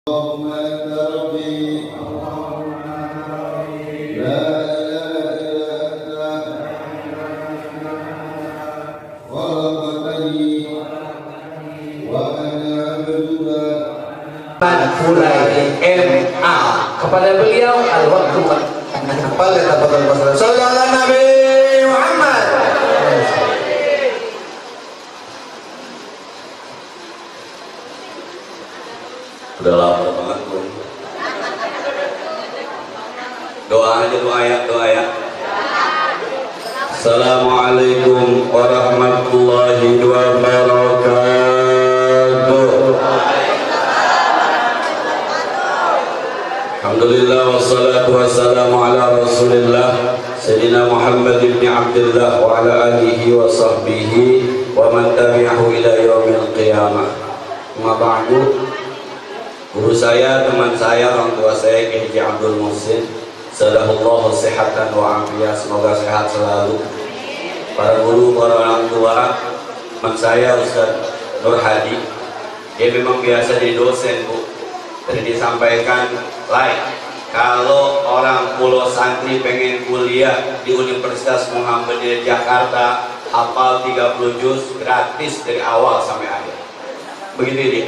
اللهم أنت ربي لا إله إلا أنت خلقتني وأنا عبدك. Mulai MA kepada beliau al-waktu Sallallahu Nabi Muhammad. Udah lama banget tuh. Doa aja, doa ya. Assalamualaikum warahmatullahi wabarakatuh. Alhamdulillah wassalatu wassalamu ala Rasulillah Sayyidina Muhammad ibn Abdullah wa ala alihi wa sahbihi wa man tabi'ahu ila yaumil qiyamah. Ma ba'du. Guru saya, teman saya, orang tua saya Kiai Abdul Muhsin, sadahullahu sihatan wa afiyah, semoga sehat selalu. Para guru, para orang tua, teman saya Ustaz Nur Hadi, dia memang biasa jadi dosen, Bu. Tadi disampaikan, kalau orang pulau santri pengen kuliah di Universitas Muhammadiyah Jakarta, hafal 30 juz gratis dari awal sampai akhir. Begitu dia.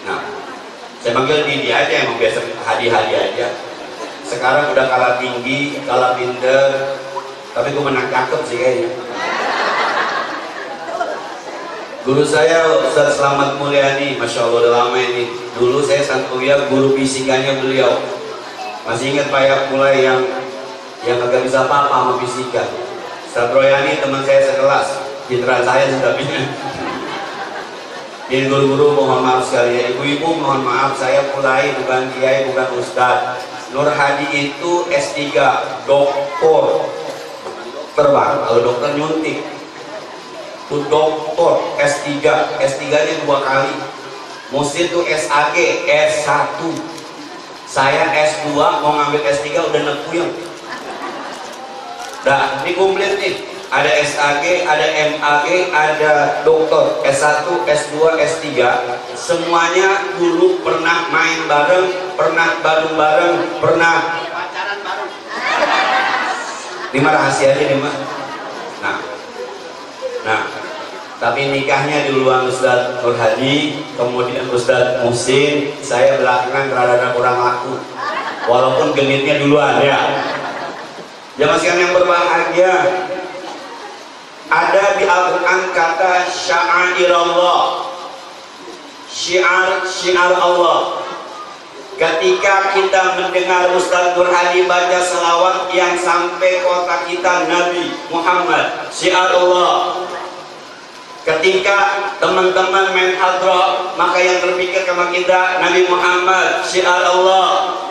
Nah, saya panggil dia aja, emang biasa hadiah aja. Sekarang udah kalah tinggi, kalah pinter, tapi gue menang cakep sih kayaknya. Guru saya Ustaz Slamet Mulyani, Masya Allah udah lama ini. Dulu saya santuya guru fisikanya beliau. Masih ingat Pak ya, mulai yang agak bisa apa sama fisika. Ustaz Royani teman saya sekelas, citra saya sudah pindah. Jadi guru-guru mohon maaf sekali ya, ibu-ibu mohon maaf, saya mulai bukan kiai, bukan ustadz. Nur Hadi itu S3 doktor terbang, kalau dokter nyuntik itu doktor S3 nya 2 kali. Musid itu SAG S1, saya S2 mau ngambil S3 udah nekuyeng. Nah ini komplit nih, ada SAG, ada MAG, ada doktor S1, S2, S3. Semuanya dulu pernah main bareng, pernah bareng-bareng, pernah pacaran bareng. Ini mah rahasianya nih mah. Nah, tapi nikahnya duluan Ustaz Nur Hadi, kemudian Ustaz Muhsin. Saya belakangan rada kurang laku, walaupun genitnya duluan ya. Jamaah sekalian yang berbahagia, ada di Al-Quran kata sya'airallah, syiar Allah. Ketika kita mendengar Ustaz Nur Hadi baca selawat yang sampai kota kita Nabi Muhammad, syiar Allah. Ketika teman-teman main hadrah, maka yang terpikir sama kita Nabi Muhammad, syiar Allah.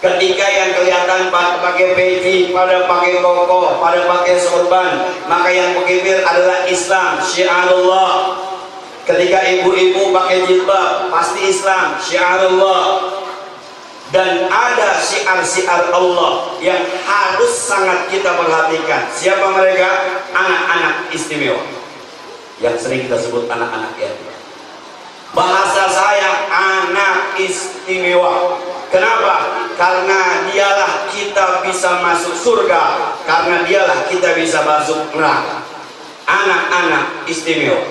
Ketika yang kelihatan pakai peci, pada pakai koko, pada pakai sorban, maka yang berkibir adalah Islam, syiarullah. Ketika ibu-ibu pakai jilbab, pasti Islam, syiarullah. Dan ada syiar-syiar Allah yang harus sangat kita perhatikan. Siapa mereka? Anak-anak istimewa, yang sering kita sebut anak-anak yatim. Bahasa saya anak istimewa. Kenapa? Karena dialah kita bisa masuk surga, karena dialah kita bisa masuk neraka. Anak-anak istimewa.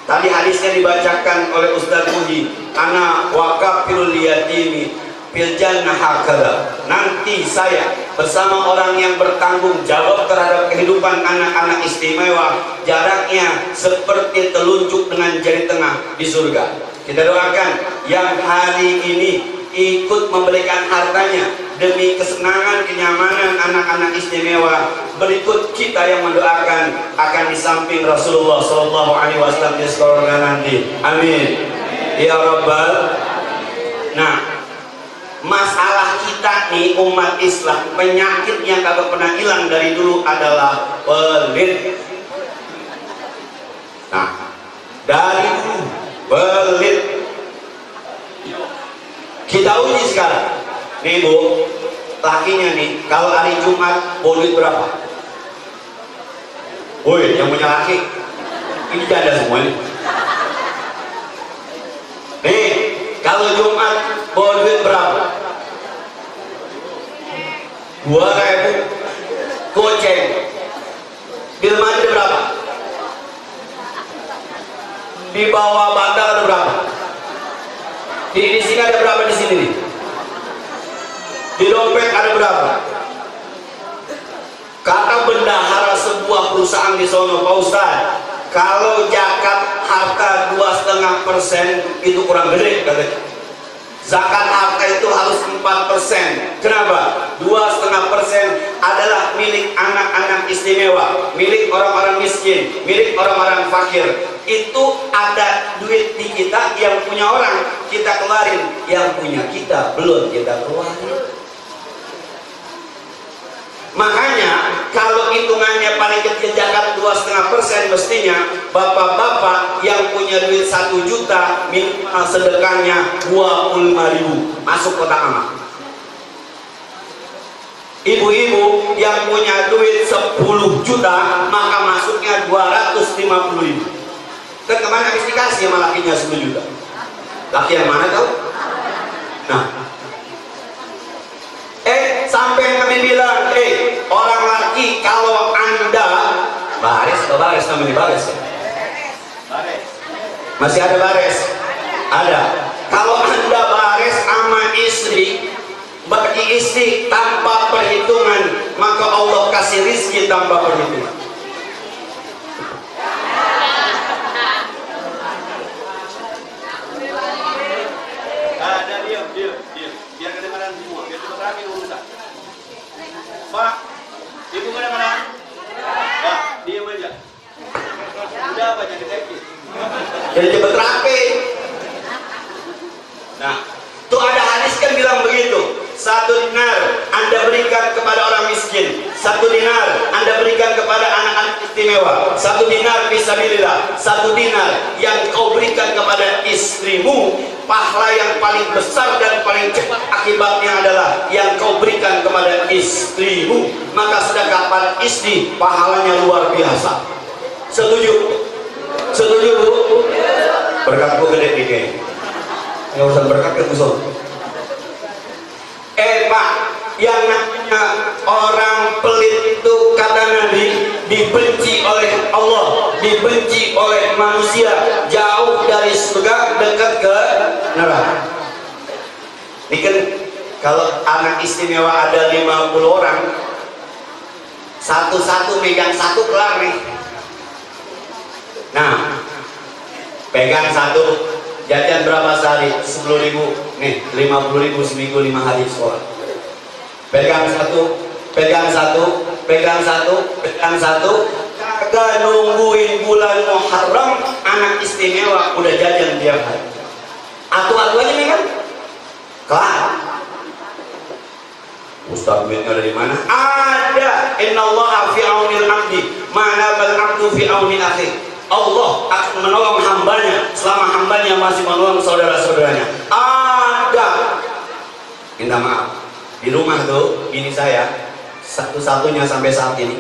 Tadi hadisnya dibacakan oleh Ustaz Muji, ana waqafil yatimi fil jannah hakala. Nanti saya bersama orang yang bertanggung jawab terhadap kehidupan anak-anak istimewa, jaraknya seperti telunjuk dengan jari tengah di surga. Kita doakan yang hari ini ikut memberikan hartanya demi kesenangan, kenyamanan anak-anak istimewa. Berikut kita yang mendoakan akan di samping Rasulullah Sallallahu Alaihi Wasallam di surga nanti. Amin. Ya Rabbal. Nah, masalah kita nih umat Islam, penyakit yang kagak pernah hilang dari dulu adalah pelit. Nah, dari dulu pelit. Kita uji sekarang. Nih Bu, lakinya nih, kalau hari Jumat boleh berapa? Woi, yang punya laki, ini janda semua nih. Nih, kalau Jumat boleh 2.000 goceng. Di lemari ada berapa? Di bawah bantal ada berapa? Di sini ada berapa di sini nih? Di dompet ada berapa? Kata bendahara sebuah perusahaan di sono, Pak Ustaz, kalau zakat harta 2,5% itu kurang gede katanya. Zakat harta itu harus 4%. Kenapa? 2,5% adalah milik anak-anak istimewa, milik orang-orang miskin, milik orang-orang fakir. Itu ada duit di kita, yang punya orang kita keluarin, yang punya kita belum kita keluarin. Makanya kalau hitungannya paling kecil zakat 2,5%, mestinya bapak-bapak yang punya duit 1 juta minimal sedekahnya 25.000 masuk kotak amal. Ibu-ibu yang punya duit 10 juta maka masuknya 250.000. Kan kemarin habis dikasih sama lakinya 10 juta. Laki yang mana tahu? Nah, sampai kami bilang, orang laki kalau anda baris namanya baris ya? Masih ada baris? Ada. Kalau anda baris sama istri, bagi istri tanpa perhitungan, maka Allah kasih rizki tanpa perhitungan. Ada diam. Biar kedengaran semua, biar cepat rapi urusan. Pak, ibu mana? Pak, diam aja. Udah apa jadi sakit? Jadi cepat rapi. Nah, tuh ada hadis kan bilang begitu. 1 dinar Anda berikan kepada orang miskin, 1 dinar Anda berikan kepada anak-anak istimewa, 1 dinar fisabilillah, 1 dinar yang kau berikan kepada istrimu, pahala yang paling besar dan paling cepat akibatnya adalah yang kau berikan kepada istrimu. Maka sedekah pada istri pahalanya luar biasa. Setuju? Setuju Bu? Berkatku gede nih kayaknya. Nggak usah berkat ke musuh. Pak, yang namanya orang pelit itu kata Nabi dibenci oleh Allah, dibenci oleh manusia, jauh dari surga, dekat ke neraka. Ini kan kalau anak istimewa ada 50 orang, satu-satu megang 1 kelar nih. Nah, pegang 1, jajan berapa sehari? 10.000. Nih, 50.000 seminggu 5 hari sekolah. Pegang 1, kagak nungguin bulan Muharram, anak istimewa udah jajan tiap hari. Atu-atu aja nih kan? Kelar. Ustaz duitnya dari mana? Ada. Innallaha fi aunil abdi, mana bal abdu fi auni akhi. Allah akan menolong hambanya selama hambanya masih menolong saudara-saudaranya. Ada. Minta maaf, di rumah tuh bini saya satu-satunya sampai saat ini.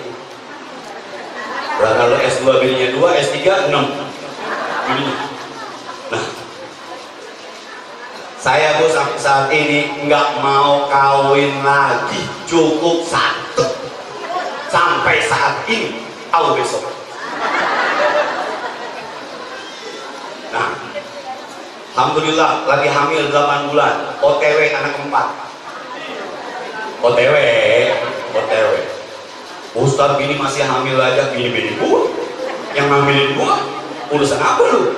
Kalau S2 bininya 2, S3 6 bininya. Nah, saya tuh sampai saat ini nggak mau kawin lagi, cukup 1 sampai saat ini, tahu besok. Nah, alhamdulillah lagi hamil 8 bulan, OTW anak 4. OTW. Ustaz bini masih hamil aja, bini gua yang hamilin gua, urusan apa lu?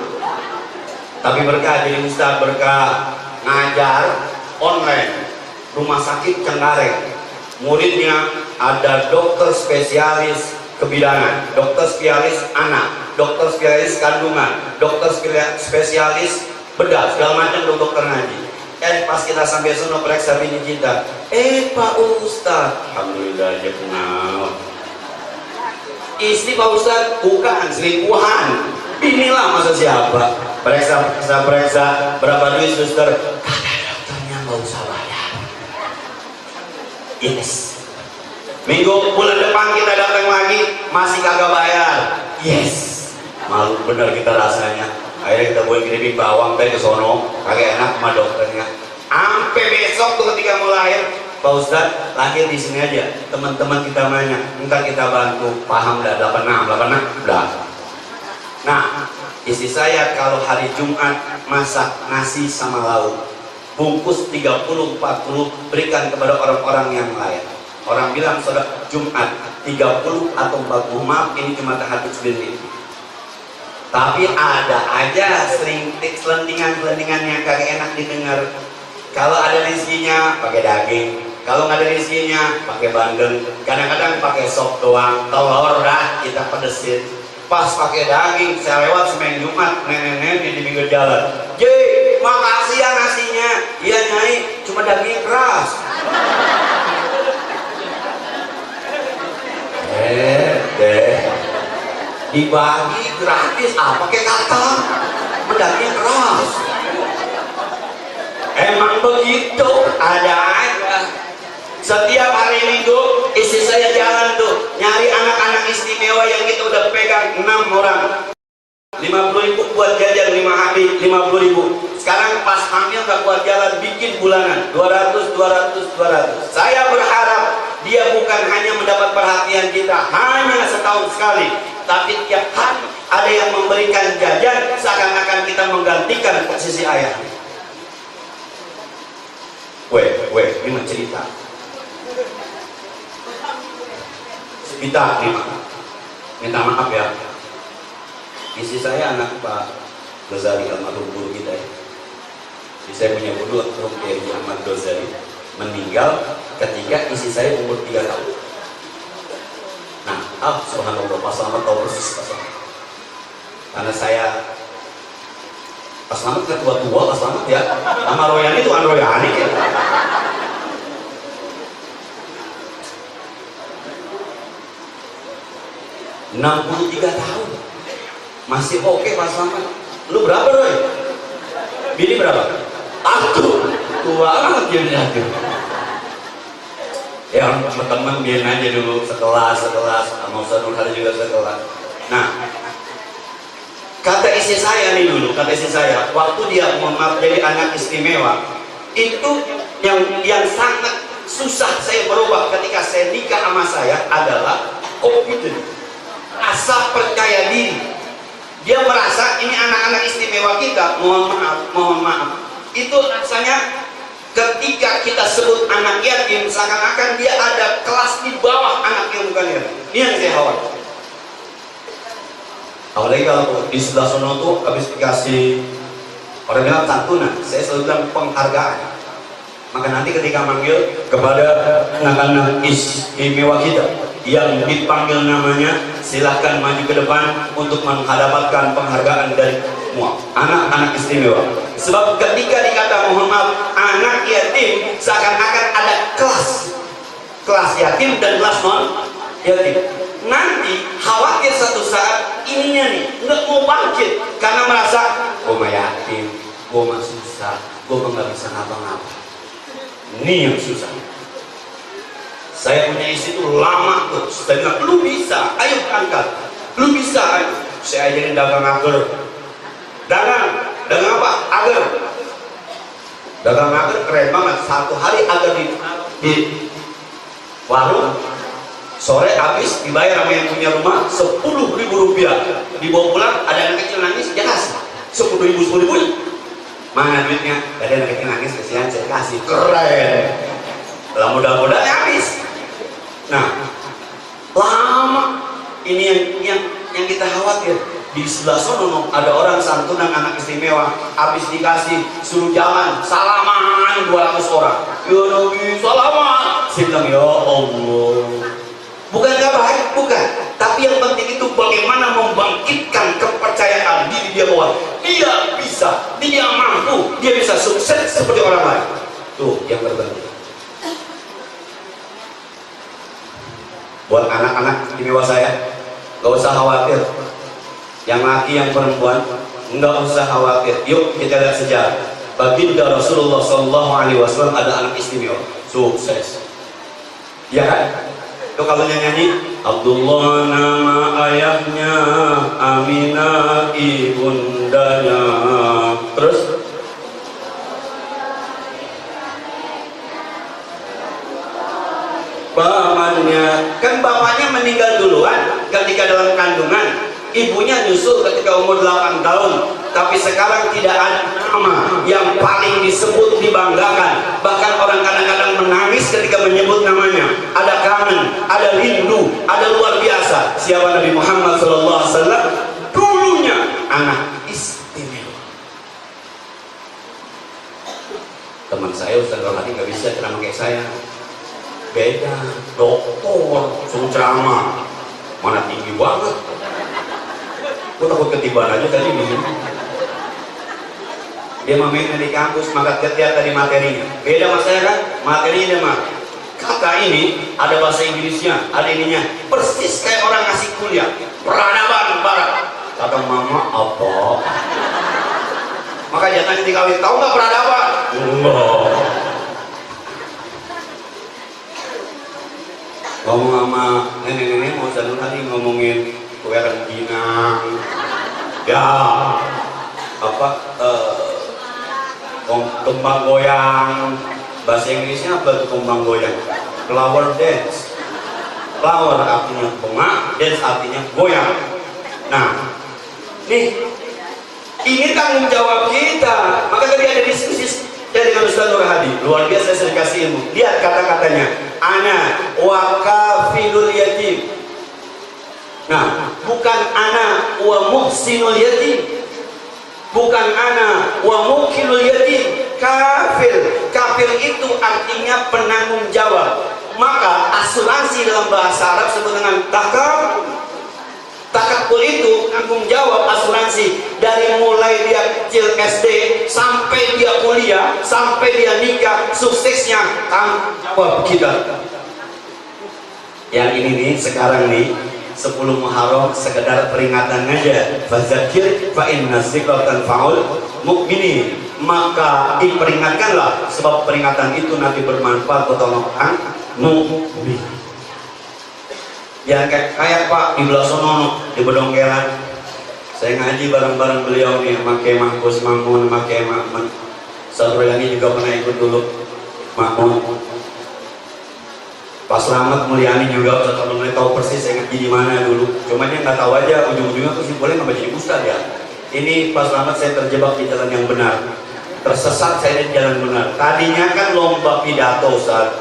Tapi berkah jadi Ustaz, berkah ngajar online, rumah sakit Cengkareng, muridnya ada dokter spesialis kebidanan, dokter spesialis anak, dokter spesialis kandungan, dokter spesialis bedah, segala macam dokter ngaji. Pas kita sampai sono periksa bini kita, Pak Ustaz, alhamdulillah aja kenal. Istri Pak Ustaz bukan selingkuhan, inilah masa siapa? Periksa, berapa duit suster? Kata dokternya nggak usah bayar. Yes. Minggu bulan depan kita datang lagi, masih kagak bayar. Yes. Malu bener kita rasanya. Akhirnya kita buat kirim bawang teh ke sono, kagak enak sama dokternya. Sampai besok tuh ketika mau lahir, Pak Ustadz lahir di sini aja, teman-teman kita banyak, minta kita bantu. Paham dah, 86 udah. Nah, istri saya kalau hari Jumat masak nasi sama lauk, bungkus 30-40, berikan kepada orang-orang yang lain. Orang bilang saudara Jumat 30 atau 40, maaf ini cuma tahajud sendiri. Tapi ada aja selentingan-selentingan yang kagak enak didengar. Kalau ada rezekinya pakai daging, kalau nggak ada rezekinya pakai bandeng, kadang-kadang pakai sop doang, telur dah kita pedesin. Pas pakai daging, saya lewat seminggu Jumat, nenek-nenek di pinggir jalan. Ye, makasih ya nasinya. Iya nyai, cuma daging keras. Deh, dibagi gratis, pakai kata, daging keras. Emang begitu, ada aja. Setiap hari Minggu istri saya jalan tuh nyari anak-anak istimewa yang kita udah pegang 6 orang. 50.000 buat jajan 5 hari, 50.000. Sekarang pas hamil gak kuat jalan, bikin bulanan 200. Saya berharap dia bukan hanya mendapat perhatian kita hanya setahun sekali, tapi tiap hari ada yang memberikan jajan seakan-akan kita menggantikan posisi ayah. Ini mah cerita. Kita minta maaf ya. Istri saya anak Pak Ghazali, almarhum guru kita ya. Saya punya guru Kiai Muhammad Ghazali, meninggal ketika istri saya umur 3 tahun. Nah, subhanallah, Pak Slamet tahu persis Pak Slamet. Karena saya Pak Slamet kan tua-tua, Pak Slamet ya. Sama Royani itu Royani ya. (63 tahun masih oke Pak Slamet. Lu berapa Roy? Bini berapa? 1. Tua banget dia tuh. Ya teman-teman biar aja dulu sekelas sama Ustaz Nur Hadi juga sekelas. Nah, kata istri saya nih dulu, waktu dia jadi anak istimewa, itu yang sangat susah saya berubah ketika saya nikah sama saya adalah confidence, rasa percaya diri. Dia merasa ini anak-anak istimewa kita, mohon maaf, itu rasanya ketika kita sebut anak yatim seakan-akan dia ada kelas di bawah anak yang bukan yatim. Ini yang saya khawatir. Apalagi kalau di sebelah sono tuh habis dikasih orang bilang santunan, saya selalu bilang penghargaan. Maka nanti ketika manggil kepada anak-anak istimewa kita yang dipanggil namanya, silahkan maju ke depan untuk mendapatkan penghargaan dari semua anak-anak istimewa. Sebab ketika dikata mohon maaf anak yatim, seakan-akan ada kelas yatim dan kelas non yatim. Nanti khawatir satu saat ininya nih nggak mau bangkit karena merasa gue mah yatim, gue mah susah, gue mah nggak bisa ngapa-ngapa. Ini yang susah. Saya punya istri itu lama tuh, saya bilang lu bisa, ayo berangkat, lu bisa, ayo. Saya ajarin dagang agar, dagang apa? Agar, dagang agar keren banget. Satu hari agar di warung, sore habis dibayar sama yang punya rumah 10.000 rupiah. Dibawa pulang, ada anak kecil nangis, dia kasih 10.000. Mana duitnya? Ada anak kecil nangis, kesian saya kasih, keren. Lah mudah-mudahan habis. Nah, lama ini yang kita khawatir. Di sebelah sono ada orang santunan anak istimewa, habis dikasih suruh jalan, salaman 200 orang. Ya Nabi, salaman. Saya bilang ya Allah. Bukan gak baik, bukan. Tapi yang penting itu bagaimana membangkitkan kepercayaan diri dia bahwa dia bisa, dia mampu, dia bisa sukses seperti orang lain. Tuh yang terpenting. Buat anak-anak istimewa saya, gak usah khawatir. Yang laki yang perempuan, gak usah khawatir. Yuk kita lihat sejarah. Baginda Rasulullah SAW ada anak istimewa, sukses. Ya kan? Itu kalau nyanyi Abdullah nama ayahnya, Aminah ibundanya. Terus pamannya. Kan bapaknya meninggal duluan ketika dalam kandungan, ibunya nyusul ketika umur 8 tahun. Tapi sekarang tidak ada nama yang paling disebut, dibanggakan. Bahkan orang kadang-kadang menangis ketika menyebut namanya. Ada kangen, ada rindu, ada luar biasa. Siapa Nabi Muhammad SAW? Dulunya anak istimewa. Teman saya Ustaz Rohadi nggak bisa ceramah kayak saya. Beda, doktor, suruh ceramah, mana tinggi banget. Gue takut ketiban aja tadi nih. Dia main di kampus, maka ketiak tadi materinya. Beda mas saya kan, materinya dia mah. Kata ini ada bahasa Inggrisnya, ada ininya. Persis kayak orang ngasih kuliah. Peradaban barat. Kata mama apa? Maka jangan dikawin. Tahu nggak peradaban? Enggak. Ngomong sama nenek-nenek mau selalu tadi ngomongin kue rengginang, ya apa kembang goyang. Bahasa Inggrisnya apa tuh kembang goyang? Flower dance. Flower artinya bunga, dance artinya goyang. Nah, nih ini tanggung jawab kita. Maka tadi ada diskusi dengan Ustaz Nur Hadi, luar biasa, saya kasih ilmu. Lihat kata-katanya, ana wa kafilul yatim. Nah, bukan ana wa muhsinul yatim, bukan ana wa mukilul yatim. Kafir, kafir itu artinya penanggung jawab. Maka asuransi dalam bahasa Arab disebut dengan takaful. Takaful itu tanggung jawab, asuransi. Dari mulai dia kecil SD sampai dia kuliah, sampai dia nikah, suksesnya tanggung jawab kita. Yang ini nih sekarang nih 10 Muharram sekedar peringatan aja. Fadzakir fa inna dzikratan faul mukminin. Maka diperingatkanlah, sebab peringatan itu nanti bermanfaat buat orang mukmin. Ya kayak Pak di Belasono di Bedongkelan. Saya ngaji bareng-bareng beliau nih, make Mah Gus Mamun, make Mah Sadro Yani juga pernah ikut dulu Mamun. Pak Slamet Mulyani juga teman-teman tahu persis saya ngaji di mana dulu. Cuma dia nggak tahu aja ujung-ujungnya tuh sih boleh nggak jadi ustaz ya. Ini Pak Slamet saya terjebak di jalan yang benar. Tersesat saya di jalan benar. Tadinya kan lomba pidato Ustaz.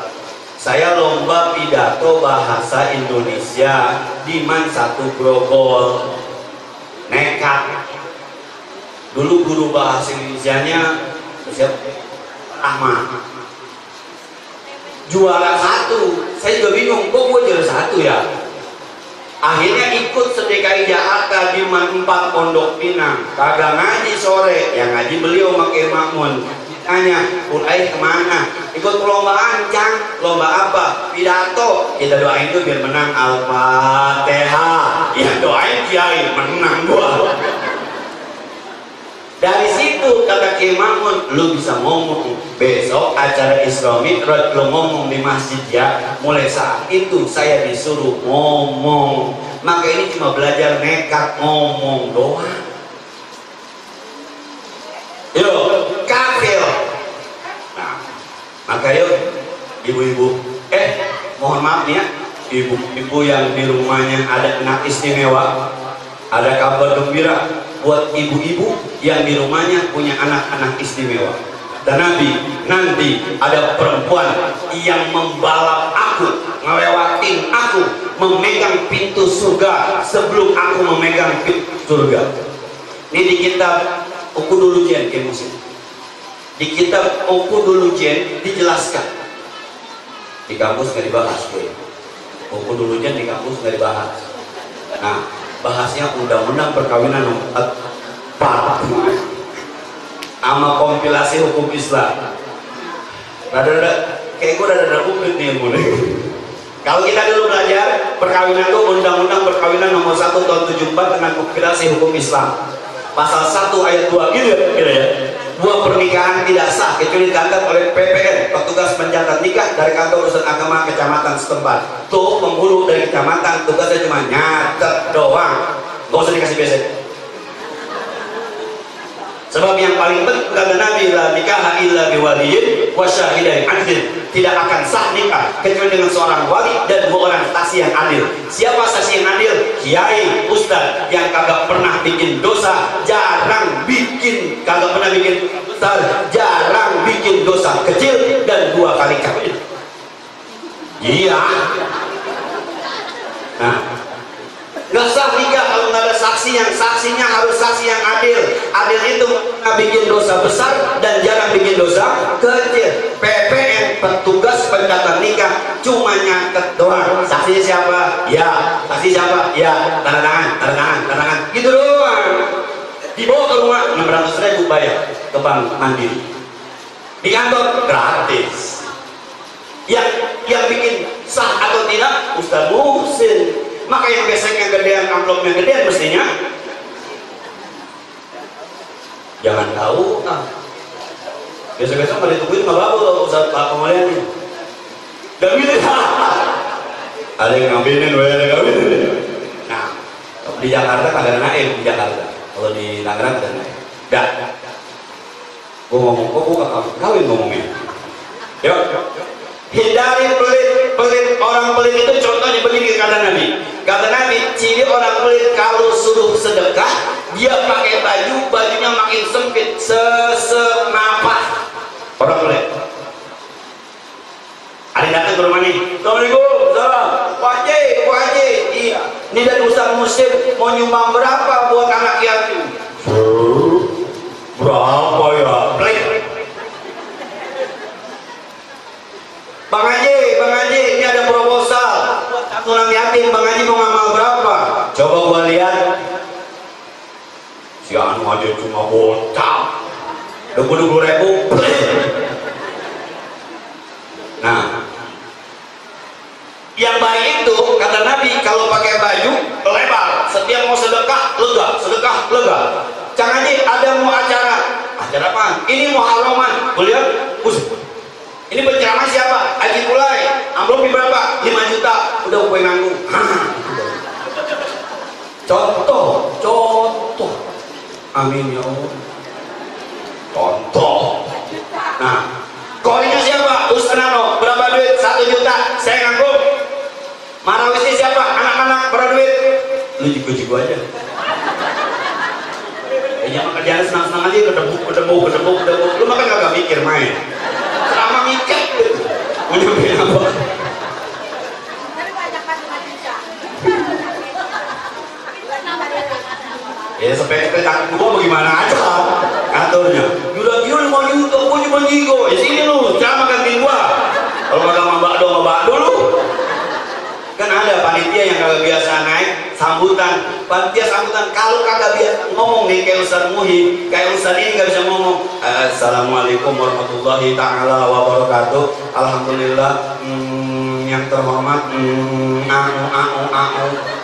Saya lomba pidato bahasa Indonesia di Man 1 Grogol. Nekat. Dulu guru bahasa Indonesianya siapa? Ahmad. Juara 1. Saya juga bingung, kok gue juara 1 ya? Akhirnya ikut seDKI Jakarta di Man 4 Pondok Pinang. Kagak ngaji sore, yang ngaji beliau pakai makmun. Tanya, Ulai kemana? Ikut perlombaan, Cang. Lomba apa? Pidato. Kita doain tuh biar menang Al-Fatihah. Ya doain Kiai, menang gua. Dari situ kata Kiai Makmun, lu bisa ngomong. Besok acara Isra Mi'raj lu ngomong di masjid ya. Mulai saat itu saya disuruh ngomong. Maka ini cuma belajar nekat ngomong doang. Yuk, kafir. Nah, maka yuk ibu-ibu, mohon maaf nih ya, ibu-ibu yang di rumahnya ada anak istimewa, ada kabar gembira buat ibu-ibu yang di rumahnya punya anak-anak istimewa. Dan nanti ada perempuan yang membalap aku, ngelewatin aku, memegang pintu surga sebelum aku memegang pintu surga. Ini di kitab Ukudul Jen ke musim. Di kitab Ukudul Jen dijelaskan. Di kampus nggak dibahas, gue. Ukudul Jen di kampus nggak dibahas. Nah, bahasnya undang-undang perkawinan nomor 4 sama kompilasi hukum Islam. Rada-rada kayak gue rada-rada komplit nih ilmu nih. Kalau kita dulu belajar perkawinan itu undang-undang perkawinan nomor 1 tahun 74 dengan kompilasi hukum Islam. Pasal 1 ayat 2 gitu ya. Buah pernikahan tidak sah kecuali dicatat oleh PPN, petugas pencatat nikah dari kantor urusan agama kecamatan setempat. Tuh penghulu dari kecamatan tugasnya cuma nyatet doang, gak usah dikasih besek. Sebab yang paling penting kata Nabi, la nikaha illa biwaliyin wa syahidain adil. Tidak akan sah nikah kecuali dengan seorang wali dan dua orang saksi yang adil. Siapa saksi yang adil? Kiai, ustaz yang kagak pernah bikin dosa, jarang bikin, kagak pernah bikin besar, jarang bikin dosa kecil, dan 2 kali kawin. Iya. Nah, nggak sah nikah kalau nggak ada saksi, yang saksinya harus saksi yang adil. Adil itu nggak bikin dosa besar dan jarang bikin dosa kecil. PPN, petugas pencatat nikah, cuma nyatet doang. Saksinya siapa? Ya. Saksi siapa? Ya. Tanda tangan, tanda tangan, tanda tangan. Gitu doang. Dibawa ke rumah 600.000 bayar ke bank Mandiri. Di kantor gratis. Yang bikin sah atau tidak Ustaz Muhsin. Maka yang biasanya gedean, amplopnya gedean, mestinya jangan tahu. Biasa-biasa pada ditungguin nggak bagus Ustaz Pak Pemalian. Dan gitu ya. Ada yang ngambilin, ada yang ngambilin. Nah, di Jakarta kagak ada naik di Jakarta. Kalau di Tangerang ada naik. Dah. Gua ngomong, kok kawin ngomongnya. Yuk. Hindari pelit. Orang pelit itu contohnya begini kata Nabi, ciri orang pelit kalau suruh sedekah dia pakai bajunya makin sempit senapas. Orang pelit. Ada datang ke rumah nih, Assalamualaikum, salam, Pak Haji, iya, ini dari Ustaz Muhsin mau nyumbang berapa buat anak yatim? Berapa ya? Pelit. Bang Haji, ini ada proposal buat orang yatim. Bang Haji mau ngamal berapa? Coba gua lihat. Si Anu aja cuma bocah. 20.000. Nah, yang baik itu kata Nabi kalau pakai baju lebar. Setiap mau sedekah lega. Jangan Haji ada mau acara apa? Ini mau halaman. Gua lihat, ini penceramah siapa? Haji Kulai. Amplopnya berapa? 5 juta. Udah gue nanggung. Contoh. Amin ya Allah. Contoh. Nah, koinnya siapa? Ustaz Nano. Berapa duit? 1 juta. Saya nanggung. Marawisnya siapa? Anak-anak. Berapa duit? Lu jigo-jigo aja. Kayaknya kerjaan senang-senang aja. Kedebuk. Lu makan kagak mikir main. Selama mikir punya beda apa? Ya sepeda gua bagaimana aja ngaturnya. Udah 5 juta, gua cuma jigo. Ya sini lu, jangan makan gua. Kalau kagak sama bakdo lu. Kan ada panitia yang kagak biasa naik sambutan. Panitia sambutan kalau kagak biasa ngomong nih kayak Ustaz Muhi, kayak Ustaz ini nggak bisa ngomong. Assalamualaikum warahmatullahi taala wabarakatuh. Alhamdulillah. Yang terhormat.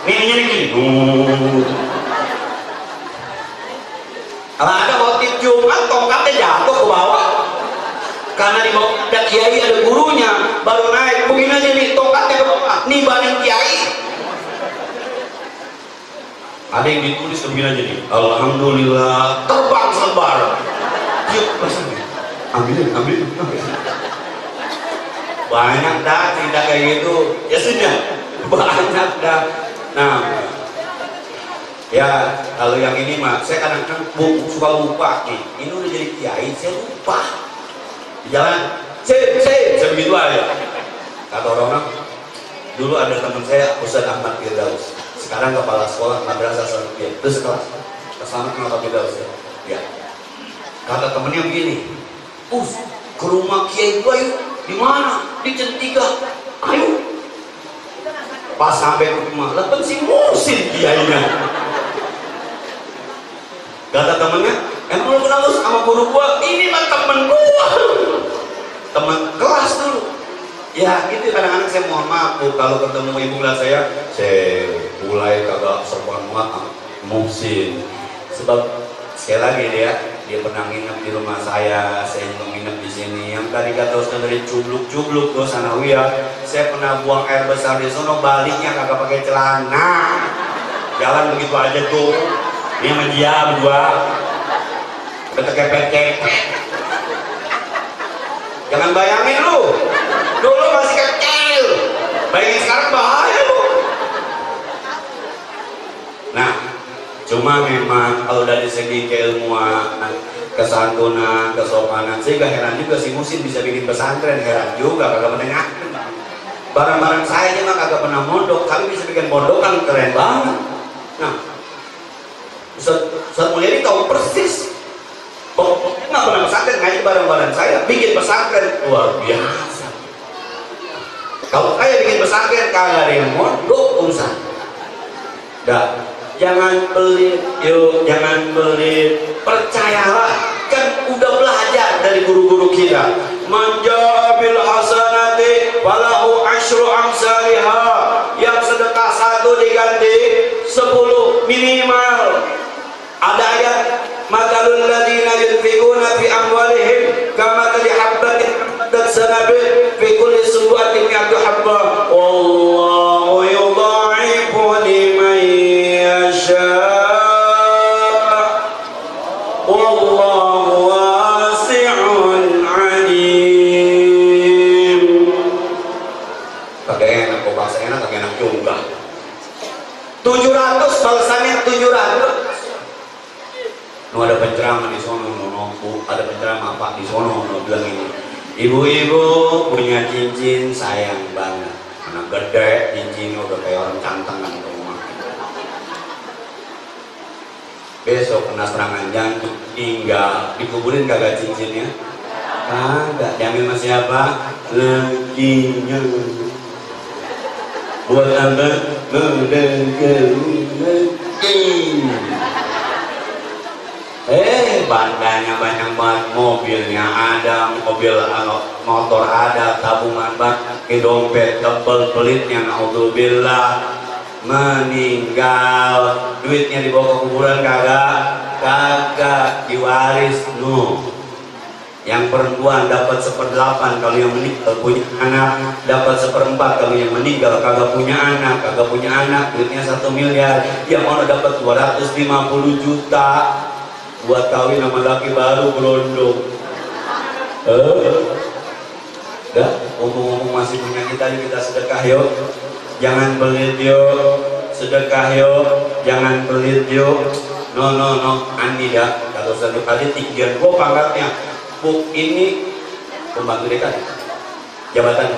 Nih. Kalau ada khotib Jumat tongkatnya jatuh ke bawah. Karena di bawah ada kiai, ada gurunya, baru naik. Begini aja nih, tongkatnya ke bawah. Nih banding kiai. Ada yang ditulis begini aja nih. Alhamdulillah, terbang selebar. Yuk, pasangnya. Ambilin. Banyak dah cerita kayak gitu. Ya sudah, banyak dah. Nah, ya kalau yang ini mah, saya kadang-kadang suka lupa nih. Ini udah jadi kiai, saya lupa. Di jalan, saya begitu aja. Kata orang-orang, dulu ada teman saya Ustaz Ahmad Firdaus, sekarang kepala sekolah madrasah Salafiyah, itu sekelas. Selamat kenapa Firdaus ya? Kata temennya begini, ke rumah kiai gua yuk. Di mana? Di Centika. Ayo. Pas sampai rumah, lah kan si Muhsin kiainya. Kata temennya, emang lu kenal sama guru gua? Ini mah temen gua, temen kelas dulu. Ya gitu kadang-kadang saya mohon maaf Bu, kalau ketemu ibu kelas saya mulai kagak sopan banget Muhsin. Sebab sekali lagi dia pernah nginep di rumah saya juga nginep di sini. Yang tadi kata Ustaz dari cubluk tuh sanawiyah, saya pernah buang air besar di sono, baliknya kagak pakai celana, jalan begitu aja tuh. Ini sama dia berdua. Kepet-kepet. Jangan bayangin lu, dulu masih kecil, bayangin sekarang bahaya lu. Nah, cuma memang kalau dari segi keilmuan, kesantunan, kesopanan, saya gak heran juga si Musin bisa bikin pesantren, heran juga kagak mendengar. Barang-barang saya aja mah kagak pernah mondok, kami bisa bikin pondokan keren banget. Nah, Ustaz Mulyadi tahu persis. Pokoknya nggak pernah pesantren, ngaji bareng-bareng saya bikin pesantren luar biasa. Kalau saya bikin pesantren kagak ada yang mondok urusan. Dah, jangan pelit, yuk jangan pelit. Percayalah, kan udah belajar dari guru-guru kita. Manjabil hasanati walahu asyru amsalihha. Yang sedekah 1 diganti 10 minimal. Ada ayat matalul ladzina yunfiquna fi amwalihim kamathali habbatin ambatat sanabil fi kulli sunbulatin mi'atu habbah wallahu yudha'ifu liman yasha wallahu wasi'un 'alim. Kagak enak kok, bahasa enak kagak enak juga. 700 balasannya 700. Ada penceramah di sono, ada penceramah apa di sono, bilang ini, ibu-ibu punya cincin sayang banget, anak gede cincinnya udah kayak orang cantang kan ke rumah. Besok kena serangan jantung, tinggal dikuburin kagak cincinnya? Kagak, diambil sama siapa? Leginya. Buat apa? Bandanya banyak banget, mobilnya ada, motor ada, tabungan bank, dompet tebel pelitnya, naudzubillah, meninggal, duitnya dibawa ke kuburan kagak diwaris. Yang perempuan dapat 1/8 kalau yang meninggal punya anak, dapat 1/4 kalau yang meninggal kagak punya anak, duitnya 1 miliar, yang mana dapat 250 juta buat kawin sama laki baru berondong. Dah, ngomong-ngomong masih punya kita sedekah yuk, jangan pelit yuk, sedekah yuk, jangan pelit yuk. No, Andi dah, kalau satu kali tinggian gua pangkatnya, bu ini pembantu dekan, jabatan.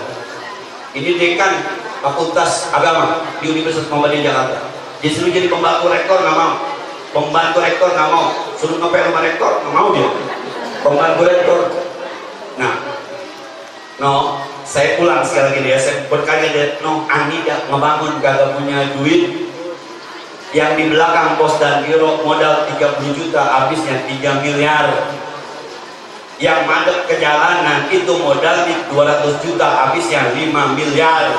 Ini dekan Fakultas Agama di Universitas Muhammadiyah Jakarta. Disuruh jadi pembantu rektor nggak mau. Pembantu rektor nggak mau, suruh ngepel sama rektor nggak mau dia. Pembantu rektor. Nah, saya pulang sekali lagi dia, saya berkali dia, Ani dah ngebangun kagak punya duit. Yang di belakang pos dan biro modal 30 juta, habisnya 3 miliar. Yang madep ke jalanan itu modal 200 juta, habisnya 5 miliar.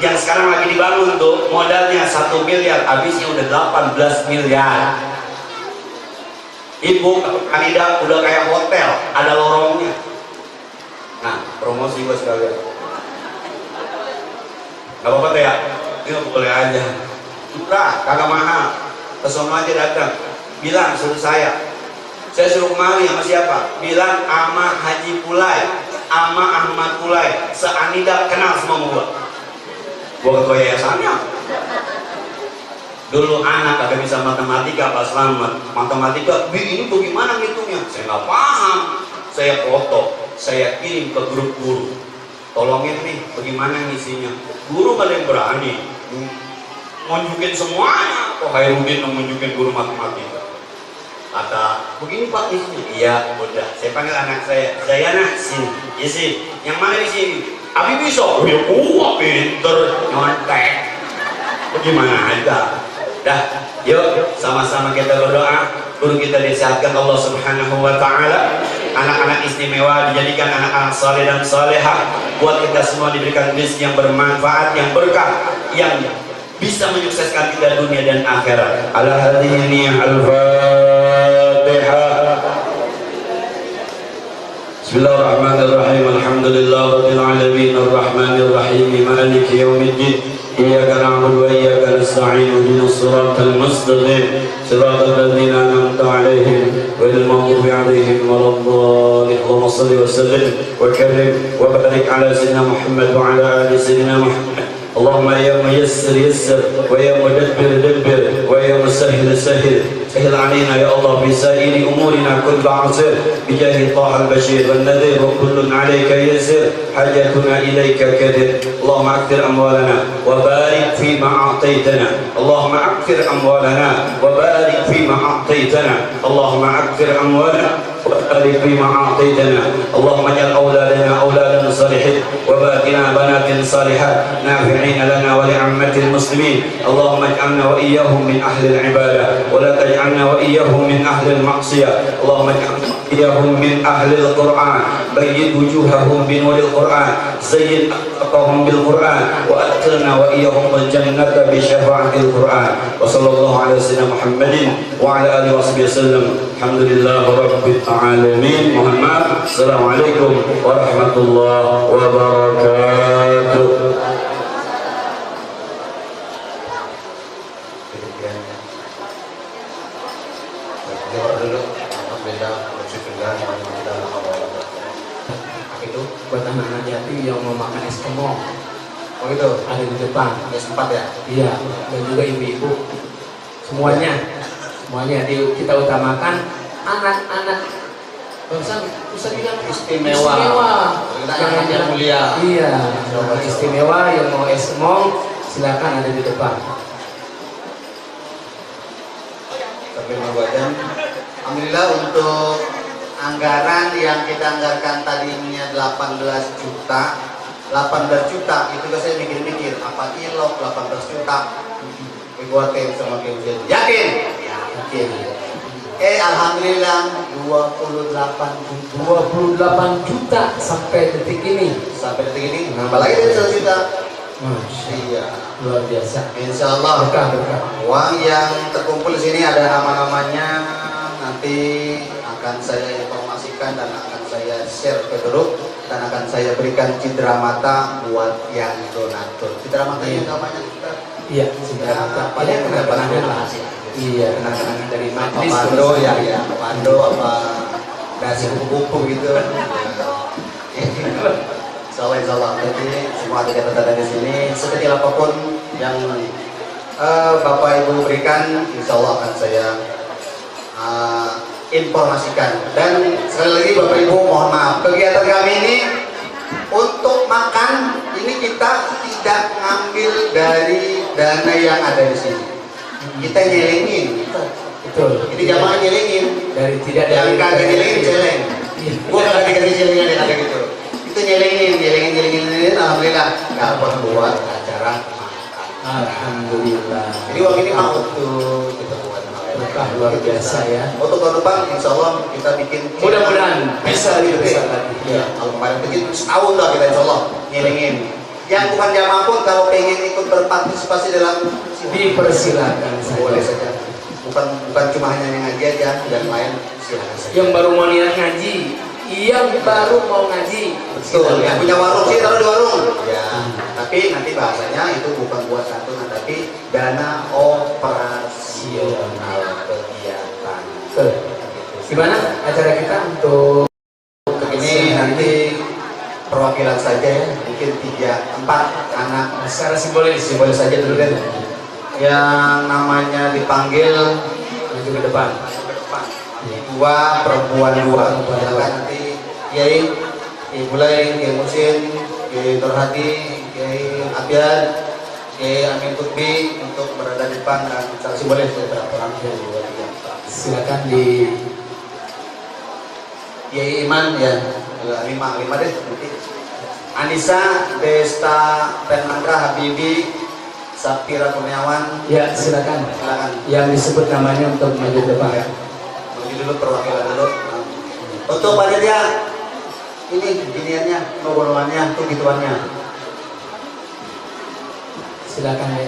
Yang sekarang lagi dibangun tuh modalnya 1 miliar, habisnya udah 18 miliar. Ibu Anida udah kayak hotel, ada lorongnya. Nah, promosi gue sekalian. Gak apa-apa ya, ini boleh aja. Murah, kagak mahal. Kesono aja datang, bilang suruh saya suruh kemari sama siapa? Bilang ama Haji Pulai, ama Ahmad Pulai, se-Anida kenal semua gua. Gua ketua yayasannya. Dulu anak kagak bisa matematika, pas selamat matematika, ini bagaimana ngitungnya? Saya nggak paham. Saya foto, saya kirim ke grup guru. Tolongin nih, bagaimana ngisinya? Guru gak ada yang berani nunjukin semuanya. Kok Hairudin nunjukin guru matematika? Kata, begini Pak isinya. Iya, udah. Saya panggil anak saya, Zayana, sini. Isi, yang mana di sini? Abi bisa, ya pinter nyontek. Bagaimana aja? Dah, yuk sama-sama kita berdoa. Guru kita disehatkan Allah Subhanahu wa Ta'ala. Anak-anak istimewa dijadikan anak-anak saleh dan salehah. Buat kita semua diberikan rezeki yang bermanfaat, yang berkah, yang bisa menyukseskan kita dunia dan akhirat. Ala hadhihi al-Fatihah. Bismillahirrahmanirrahim. Alhamdulillahirabbil alamin arrahmanir rahim maliki yaumiddin. Iyyaka na'budu wa iyyaka nasta'in ihdinas siratal mustaqim siratal ladzina an'amta 'alaihim غير المغضوب عليهم ولا الضالين اللهم صل وسلم وكرم وبارك على سيدنا محمد وعلى آل سيدنا محمد اللهم يا ميسر يسر ويا مدبر دبر ويا مسهل سهل سهل علينا يا الله في سائر أمورنا كل عسير بجاه طه البشير والنذير وكل عليك يسر حاجتنا إليك كثير اللهم أكثر أموالنا وبارك فيما أعطيتنا اللهم أكثر أموالنا وبارك فيما أعطيتنا اللهم أكثر أموالنا وبارك فيما أعطيتنا اللهم اجعل أولادنا أولادا صالحين وباتنا بنات صالحات نافعين لنا ولعامة المسلمين اللهم اجعلنا وإياهم من أهل العبادة ولا تجعلنا وإياهم من أهل المعصية اللهم اجعلنا وإياهم من أهل القرآن بيض وجوههم بنور القرآن زين أخلاقهم بالقرآن وأدخلنا وإياهم الجنة بشفاعة القرآن وصلى الله على سيدنا محمد وعلى آله وصحبه وسلم الحمد لله رب العالمين mohon maaf assalamualaikum warahmatullahi wabarakatuh. Itu buat anak-anak yatim yang mau makan es kemong. Oh itu, Ada di depan. ada sempat ya? Iya, dan juga ibu-ibu. Semuanya kita utamakan anak-anak. Ustaz bilang Istimewa. Kita Jangan yang mulia. Iya, yang istimewa yang mau es kemong silakan ada di depan. Sampai 2 jam. Alhamdulillah untuk anggaran yang kita anggarkan tadinya 18 juta. 18 juta itu saya mikir-mikir apa ilok 18 juta. Dikuatin sama kemudian. Yakin? Yakin. Alhamdulillah 28 juta sampai detik ini. sampai detik ini nambah lagi dari 1 juta. Masya Iya. luar biasa. Insya Allah Berkah. uang yang terkumpul di sini ada nama-namanya, nanti akan saya informasikan dan akan saya share ke grup dan akan saya berikan cindera mata buat yang donatur. Cindera mata yang namanya kita. Iya, sudah Apa yang kita kenangan lah? Iya, kenangan dari Apa majlis. pando ya, pando apa nasi kupu-kupu gitu. Insya Allah, jadi semua ada catatan di sini. Sekecil apapun yang Bapak Ibu berikan, insya Allah akan saya informasikan. Dan sekali lagi Bapak Ibu mohon maaf, kegiatan kami ini untuk makan ini kita tidak ngambil dari dana yang ada di sini. Kita nyelengin. Betul. Ini jamaah nyelengin. Dari tidak Yang kagak nyelengin celeng. Iya. Gua kagak dikasih celengnya dia kagak gitu. Itu nyelengin. Alhamdulillah dapat buat acara makan. Alhamdulillah. Jadi uang ini mau tuh kita buat Berkah luar biasa ya. Untuk tahun depan insya Allah kita bikin. Mudah-mudahan bisa lebih besar lagi. Iya, kalau kemarin bikin setahun lah kita insya Allah nyelengin. Yang bukan jamaah pun kalau pengen ikut berpartisipasi dalam Dipersilakan boleh saja. saja. Bukan cuma hanya yang ngaji aja, yang lain silakan saja. Yang baru mau niat ngaji, yang baru mau ngaji. Betul, yang punya warung sih taruh di warung. Ya, tapi nanti bahasanya itu bukan buat santunan, tapi dana operasional kegiatan. Betul. Gimana acara kita untuk Ini nanti perwakilan saja ya, mungkin 3-4 anak secara simbolis simbolis saja dulu kan. Yang namanya dipanggil maju ke depan. dua perempuan dua. Silakan nanti Kiai Bulai, Kiai Musin, Kiai Nurhadi, Kiai Abian, Kiai Amin Kutbi untuk berada di depan dan secara simbolis berapa orang yang dua tiga. Silakan di Kiai Iman ya, lima deh nanti. Anissa Desta Penandra Habibi Sapira Kurniawan. ya silakan. Silakan. Yang disebut namanya untuk maju ke depan. Bagi dulu perwakilan dulu. Untuk panitia ini giniannya, golongannya, tuh gituannya. Silakan ya.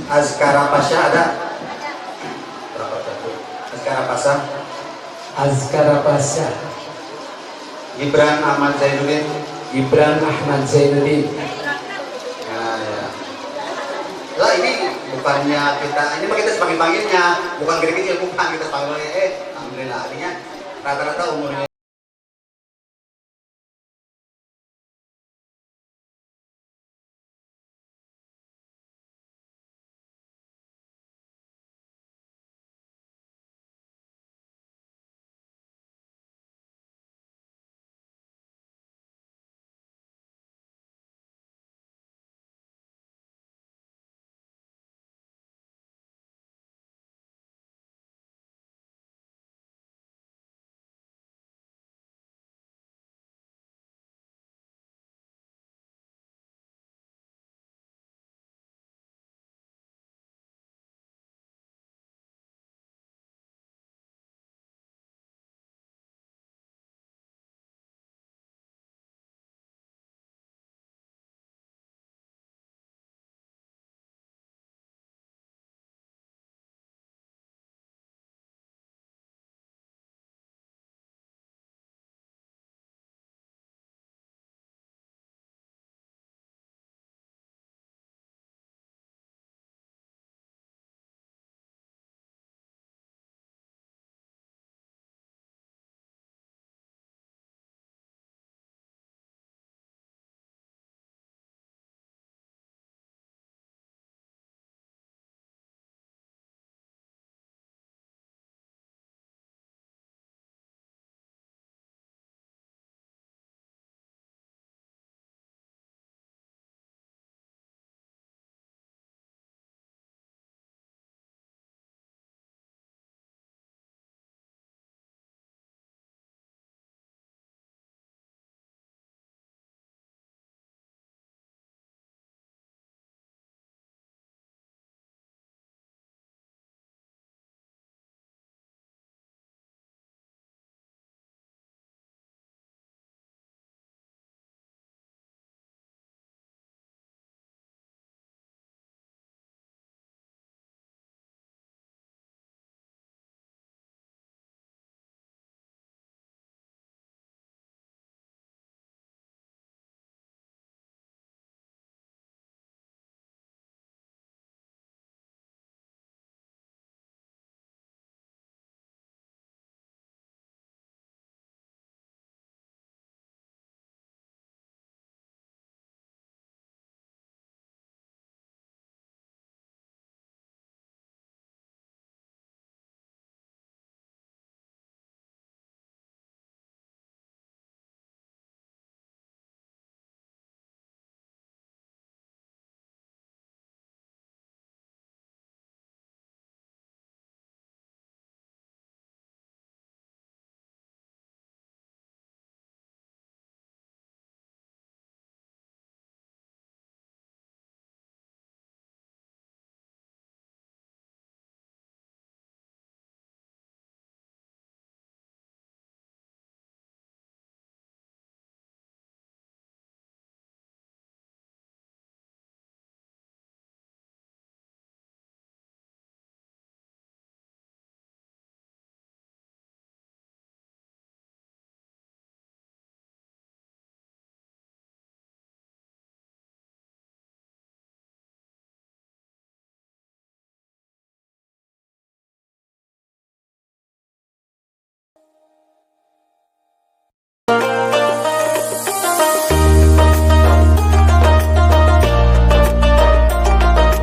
Azkara Pasha ada? Berapa satu? Azkara Pasha. Azkara Pasha. Gibran Ahmad Zainuddin. Gibran Ahmad Zainuddin. Ya. Lah ini bukannya kita, ini mah kita sebagai panggilnya, bukan kecil bukan kita panggilnya. alhamdulillah. Artinya rata-rata umurnya